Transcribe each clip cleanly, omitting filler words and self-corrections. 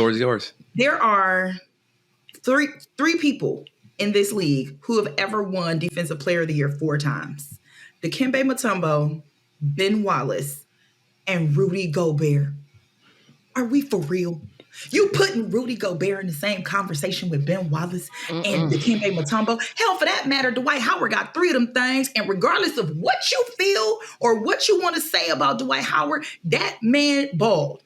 Floor is yours. There are three people in this league who have ever won Defensive Player of the Year 4 times. Dikembe Mutombo, Ben Wallace, and Rudy Gobert. Are we for real? You putting Rudy Gobert in the same conversation with Ben Wallace and Dikembe Mutombo? Hell, for that matter, Dwight Howard got 3 of them things. And regardless of what you feel or what you want to say about Dwight Howard, that man balled.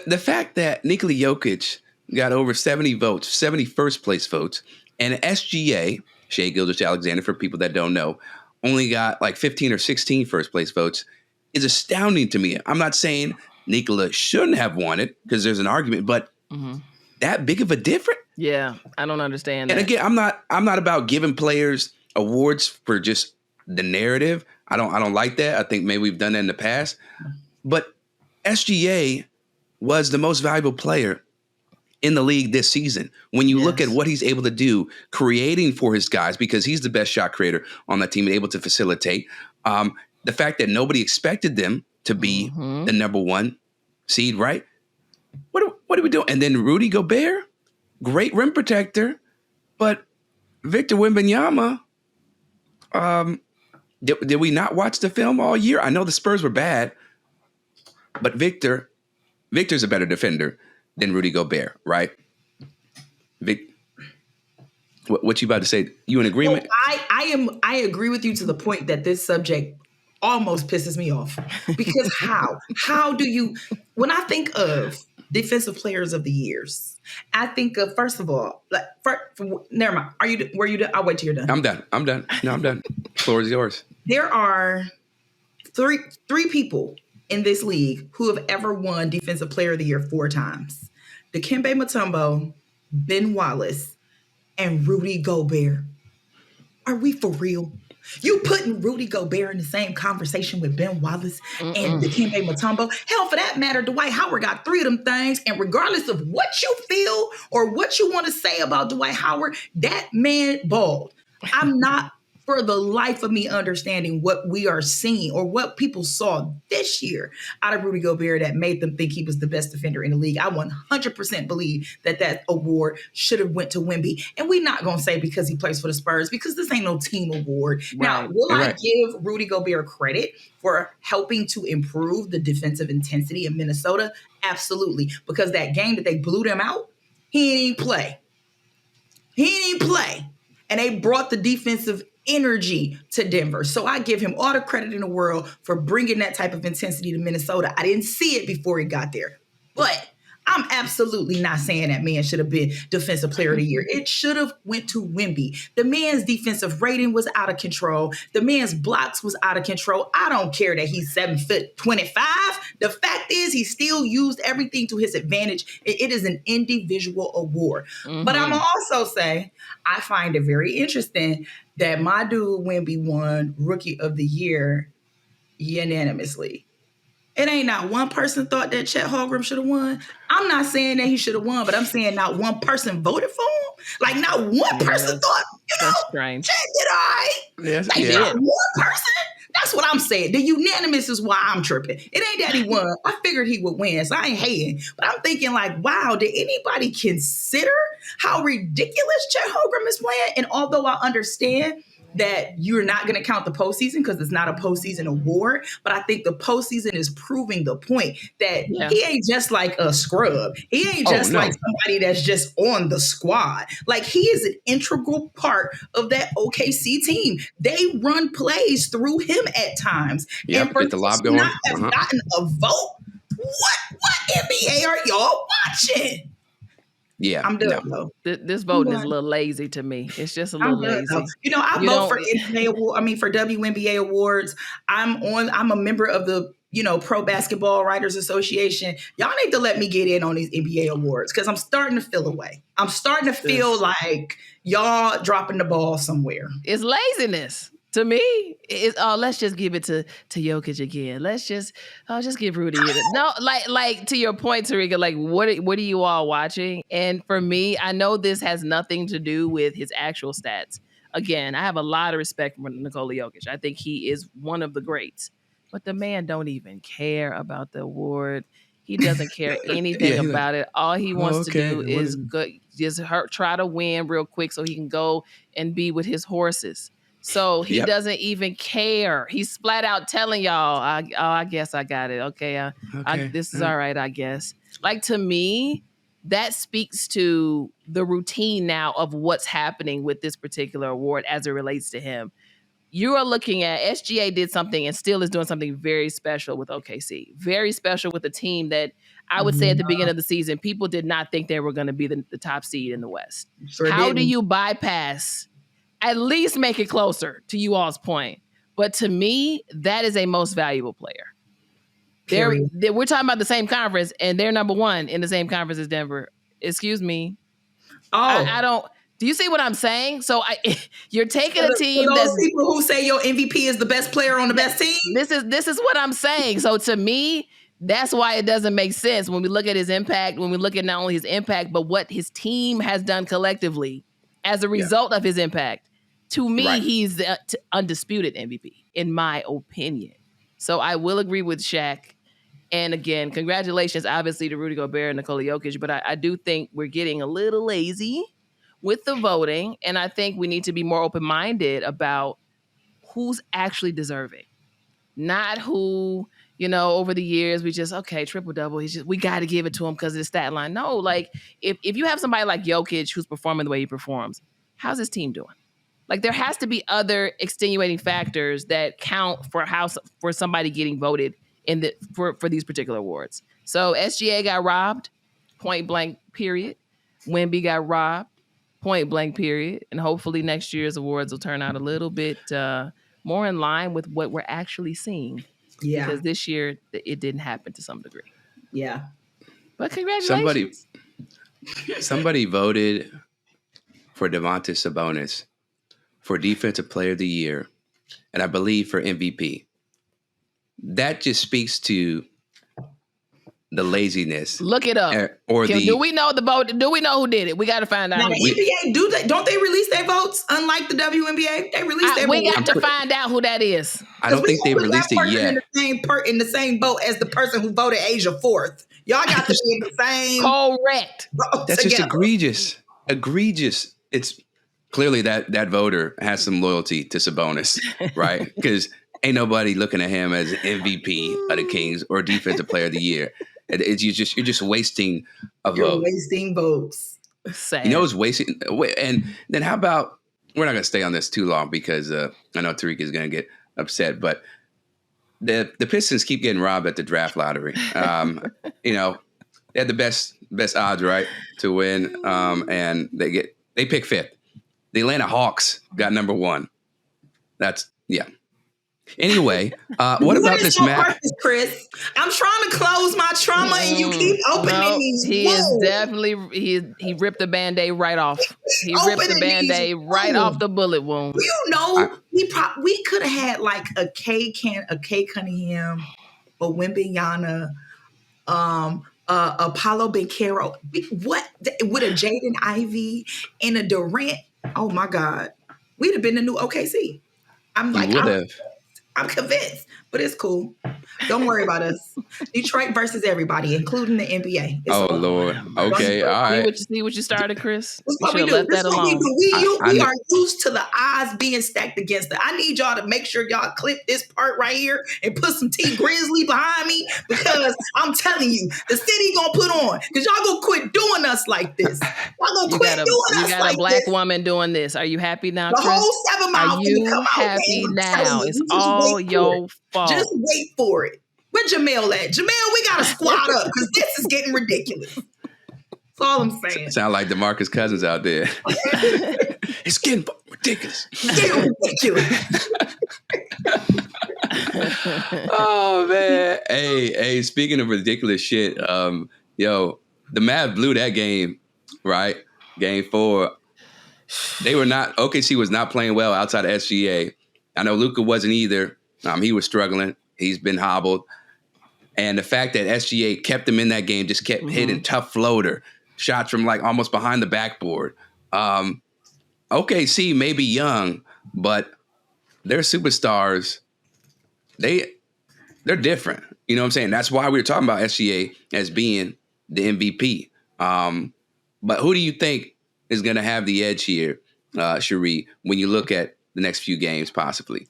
The fact that Nikola Jokić got over 70 votes, 70 first place votes, and SGA, Shai Gilgeous-Alexander, for people that don't know, only got like 15 or 16 first place votes is astounding to me. I'm not saying Nikola shouldn't have won it because there's an argument, but that big of a difference? Yeah, I don't understand that. And again, I'm not about giving players awards for just the narrative. I don't like that. I think maybe we've done that in the past. But SGA was the most valuable player in the league this season. When you look at what he's able to do, creating for his guys, because he's the best shot creator on that team and able to facilitate. The fact that nobody expected them to be the number 1 seed, right? What are we doing? And then Rudy Gobert, great rim protector, but Victor Wembanyama, did we not watch the film all year? I know the Spurs were bad, but Victor's a better defender than Rudy Gobert, right? What you about to say? You in agreement? Well, I agree with you to the point that this subject almost pisses me off. Because how do you, when I think of defensive players of the years, I think of, first of all, never mind. Were you done? I'll wait till you're done. I'm done. No, I'm done. Floor is yours. There are three people in this league who have ever won Defensive Player of the Year 4 times. Dikembe Mutombo, Ben Wallace, and Rudy Gobert. Are we for real? You putting Rudy Gobert in the same conversation with Ben Wallace and Dikembe Mutombo? Hell, for that matter, Dwight Howard got 3 of them things. And regardless of what you feel or what you want to say about Dwight Howard, that man balled. I'm not for the life of me understanding what we are seeing or what people saw this year out of Rudy Gobert that made them think he was the best defender in the league. I 100% believe that award should have went to Wemby. And we're not going to say because he plays for the Spurs, because this ain't no team award. Right. Now, will I give Rudy Gobert credit for helping to improve the defensive intensity in Minnesota? Absolutely. Because that game that they blew them out, he didn't play. And they brought the defensive energy to Denver. So I give him all the credit in the world for bringing that type of intensity to Minnesota. I didn't see it before he got there, but I'm absolutely not saying that man should have been Defensive Player of the Year. It should have went to Wemby. The man's defensive rating was out of control. The man's blocks was out of control. I don't care that he's 7'25". The fact is he still used everything to his advantage. It is an individual award. But I'm also say I find it very interesting that my dude Wemby won Rookie of the Year unanimously. It ain't not one person thought that Chet Holmgren should have won. I'm not saying that he should have won, but I'm saying not one person voted for him. Like not one person thought, strange. Chet did all right. Yes, not one person. That's what I'm saying. The unanimous is why I'm tripping. It ain't that he won. I figured he would win, so I ain't hating. But I'm thinking like, wow, did anybody consider how ridiculous Chet Holmgren is playing? And although I understand that you're not going to count the postseason because it's not a postseason award, but I think the postseason is proving the point that he ain't just like a scrub. He ain't just like somebody that's just on the squad. Like he is an integral part of that OKC team. They run plays through him at times. Yeah, and for get the lob going. Not have gotten a vote. What NBA are y'all watching? Yeah, I'm done though. This voting is a little lazy to me. It's just a little lazy. You know, I vote for for WNBA awards. I'm a member of the Pro Basketball Writers Association. Y'all need to let me get in on these NBA awards because I'm starting to feel away. I'm starting to feel like y'all dropping the ball somewhere. It's laziness. To me, it's let's just give it to Jokić again. Let's just give Rudy it. No, like to your point, Terrika, like what are you all watching? And for me, I know this has nothing to do with his actual stats. again, I have a lot of respect for Nikola Jokić. I think he is one of the greats. But the man don't even care about the award. He doesn't care anything about it. All he wants to do is just try to win real quick so he can go and be with his horses. So he doesn't even care. He's flat out telling y'all, I guess I got it. Okay, this is all right, I guess. Like, to me, that speaks to the routine now of what's happening with this particular award as it relates to him. You are looking at SGA did something and still is doing something very special with OKC. Very special with a team that I would say at the beginning of the season, people did not think they were going to be the top seed in the West. How do you bypass, at least make it closer, to you all's point? But to me, that is a most valuable player. We're talking about the same conference, and they're number one in the same conference as Denver. Excuse me. I don't... Do you see what I'm saying? So you're taking a team for those people who say your MVP is the best player on the best team. This is what I'm saying. So to me, that's why it doesn't make sense when we look at his impact, when we look at not only his impact, but what his team has done collectively as a result of his impact. To me, he's the undisputed MVP, in my opinion. So I will agree with Shaq. And again, congratulations, obviously, to Rudy Gobert and Nikola Jokić. But I do think we're getting a little lazy with the voting, and I think we need to be more open-minded about who's actually deserving. Not who, over the years we just, okay, triple-double, we got to give it to him because of the stat line. No, like, if you have somebody like Jokić who's performing the way he performs, how's his team doing? Like, there has to be other extenuating factors that count for somebody getting voted for these particular awards. So SGA got robbed, point blank, period. Wemby got robbed, point blank, period. And hopefully next year's awards will turn out a little bit more in line with what we're actually seeing. Yeah. Because this year it didn't happen to some degree. Yeah. But congratulations. Somebody voted for Domantas Sabonis for Defensive Player of the Year, and I believe for MVP. That just speaks to the laziness. Look it up. Do we know the vote? Do we know who did it? We got to find out. Now, the NBA, don't they release their votes? Unlike the WNBA, they release their votes. We got to find out who that is. I don't think they released it yet. In the same boat as the person who voted Asia 4th. Y'all got to be in the same. Correct. That's just egregious. Egregious. It's clearly that voter has some loyalty to Sabonis, right? Because ain't nobody looking at him as MVP of the Kings or Defensive Player of the Year. You're just wasting a vote. You're wasting votes. Sad. It's wasting. And then how about, we're not going to stay on this too long because I know Terrika is going to get upset, but the Pistons keep getting robbed at the draft lottery. They had the best odds, right, to win, and they pick fifth. The Atlanta Hawks got number one. Anyway, what about this match, Chris? I'm trying to close my trauma, and you keep opening these. He is definitely he ripped the Band-Aid right off. He ripped the Band-Aid right off the bullet wound. We could have had like a Kay Cunningham, a Wembanyama, Apollo Bencaro. What with a Jaden Ivey and a Durant? Oh my God, we'd have been the new OKC. I'm convinced, but it's cool. Don't worry about us. Detroit versus everybody, including the NBA. Lord. Okay, all right. See what you started, Chris? That's what we do. That's what we do. We are used to the odds being stacked against it. I need y'all to make sure y'all clip this part right here and put some T Grizzly behind me, because I'm telling you, the city gonna put on, because y'all gonna quit doing us like this. Y'all gonna quit doing us like this. You got a black woman doing this. Are you happy now, Chris? The whole 7 Mile Are you happy now? It's all your fault. Just wait for it. Where Jamel at? Jamel, we gotta squat up because this is getting ridiculous. That's all I'm saying. Sound like DeMarcus Cousins out there. It's getting ridiculous. Oh man. Hey, speaking of ridiculous shit, the Mavs blew that game, right? Game 4. OKC was not playing well outside of SGA. I know Luka wasn't either. He was struggling. He's been hobbled. And the fact that SGA kept him in that game, just kept hitting tough floater shots from like almost behind the backboard. OKC may be young, but their superstars, they're different. You know what I'm saying? That's why we were talking about SGA as being the MVP. But who do you think is going to have the edge here, Sharí, when you look at the next few games, possibly?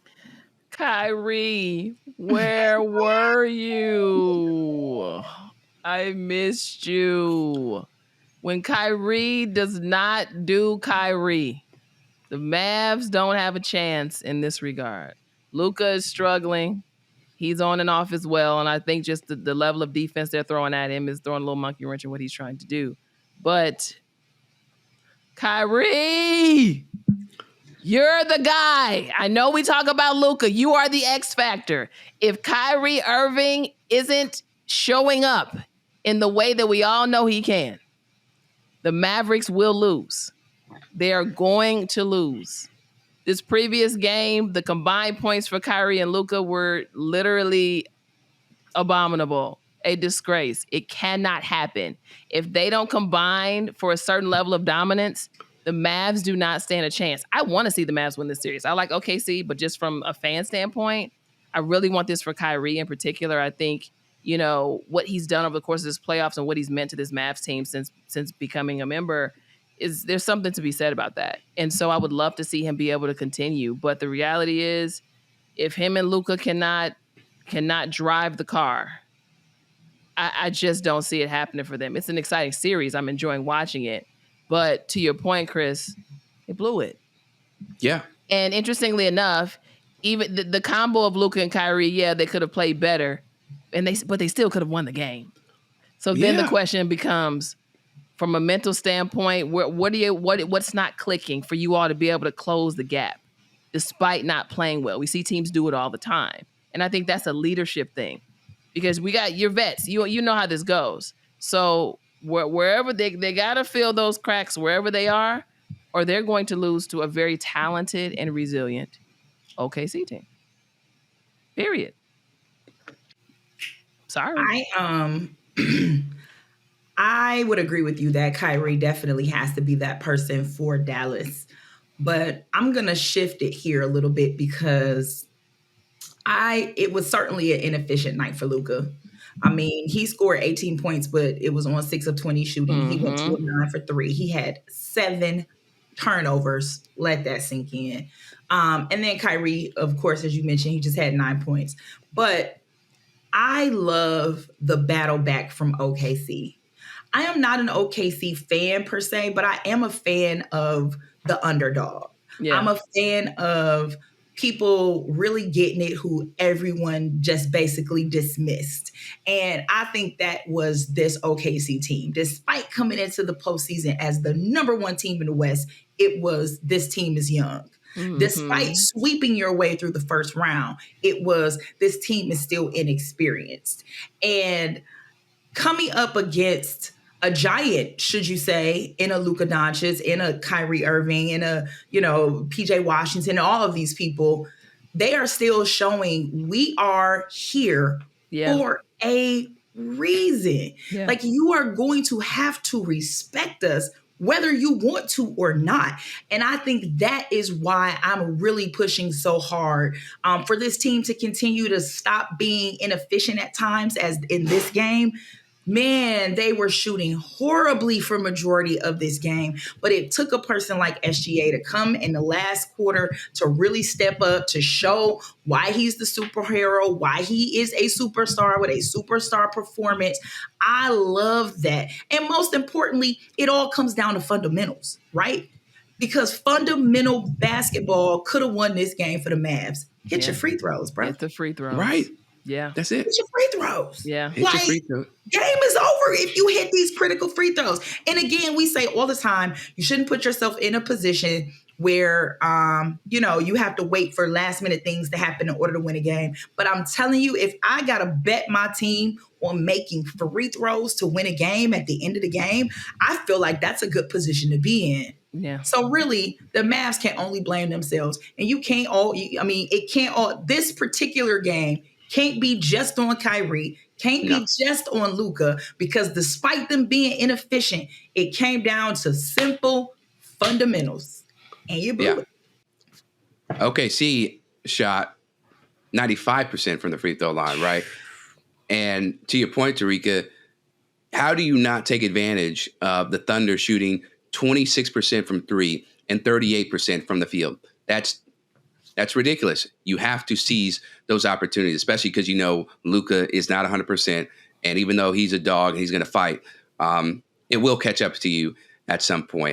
Kyrie, where were you? I missed you. When Kyrie does not do Kyrie, the Mavs don't have a chance in this regard. Luka is struggling. He's on and off as well. And I think just the level of defense they're throwing at him is throwing a little monkey wrench in what he's trying to do. But Kyrie, you're the guy. I know we talk about Luka. You are the X factor. If Kyrie Irving isn't showing up in the way that we all know he can, the Mavericks will lose. They are going to lose. This previous game, the combined points for Kyrie and Luka were literally abominable, a disgrace. It cannot happen. If they don't combine for a certain level of dominance, the Mavs do not stand a chance. I want to see the Mavs win this series. I like OKC, but just from a fan standpoint, I really want this for Kyrie in particular. I think, you know, what he's done over the course of this playoffs and what he's meant to this Mavs team since becoming a member is there's something to be said about that. And so I would love to see him be able to continue. But the reality is, if him and Luka cannot drive the car, I just don't see it happening for them. It's an exciting series. I'm enjoying watching it. But to your point, Chris, they blew it. Yeah. And interestingly enough, even the combo of Luka and Kyrie, yeah, they could have played better, but they still could have won the game. So then the question becomes, from a mental standpoint, what's not clicking for you all to be able to close the gap despite not playing well? We see teams do it all the time. And I think that's a leadership thing because we got your vets. You know how this goes. So wherever they got to fill those cracks wherever they are, or they're going to lose to a very talented and resilient OKC team. Period. Sorry. I would agree with you that Kyrie definitely has to be that person for Dallas. But I'm going to shift it here a little bit because it was certainly an inefficient night for Luka. I mean, he scored 18 points, but it was on 6 of 20 shooting. Mm-hmm. He went 2 of 9 for 3. He had 7 turnovers. Let that sink in. And then Kyrie, of course, as you mentioned, he just had 9 points. But I love the battle back from OKC. I am not an OKC fan per se, but I am a fan of the underdog. Yeah. I'm a fan of people really getting it who everyone just basically dismissed. And I think that was this OKC team. Despite coming into the postseason as the number 1 team in the West, it was this team is young. Mm-hmm. Despite sweeping your way through the first round, it was this team is still inexperienced. And coming up against a giant, should you say, in a Luka Doncic, in a Kyrie Irving, in a, PJ Washington, all of these people, they are still showing we are here for a reason. Yeah. Like, you are going to have to respect us whether you want to or not. And I think that is why I'm really pushing so hard for this team to continue to stop being inefficient at times, as in this game. Man, they were shooting horribly for majority of this game, but it took a person like SGA to come in the last quarter to really step up, to show why he's the superhero, why he is a superstar with a superstar performance. I love that. And most importantly, it all comes down to fundamentals, right? Because fundamental basketball could have won this game for the Mavs. Hit your free throws, bro. Hit the free throws. Right. Yeah. That's it. Hit your free throws. Yeah. Hit your free throws. Game is over if you hit these critical free throws. And again, we say all the time, you shouldn't put yourself in a position where, you have to wait for last minute things to happen in order to win a game. But I'm telling you, if I got to bet my team on making free throws to win a game at the end of the game, I feel like that's a good position to be in. Yeah. So really, the Mavs can only blame themselves. And this particular game can't be just on Kyrie, can't be just on Luka, because despite them being inefficient, it came down to simple fundamentals. and you blew it. OKC shot 95% from the free throw line, right? And to your point, Terrika, how do you not take advantage of the Thunder shooting 26% from three and 38% from the field? That's ridiculous. You have to seize those opportunities, especially because Luka is not 100%, and even though he's a dog, he's going to fight. It will catch up to you at some point.